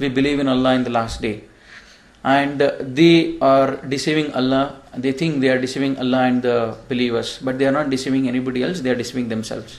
we believe in Allah in the last day and they are deceiving Allah. They think they are deceiving Allah and the believers but they are not deceiving anybody else, they are deceiving themselves.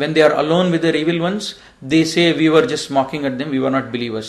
when they are alone with their evil ones they say we were just mocking at them, we were not believers.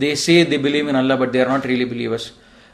they say they believe in Allah but they are not really believers.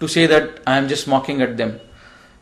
to say that I am just mocking at them.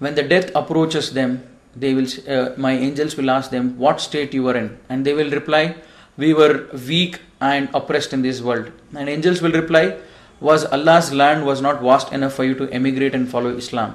when the death approaches them they will my angels will ask them what state you were in and they will reply we were weak and oppressed in this world. And angels will reply was Allah's land was not vast enough for you to emigrate and follow Islam.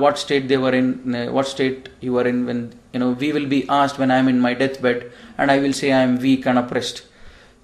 what state they were in, what state you were in when we will be asked when I am in my death bed and I will say I am weak and oppressed.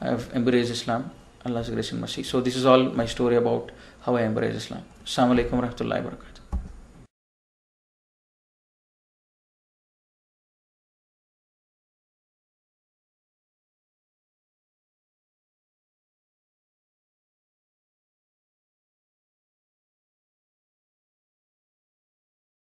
I have embraced Islam. Allah's grace and mercy. So this is all my story about how I embraced Islam. Assalamu alaikum wa rahmatullahi wa barakatuh.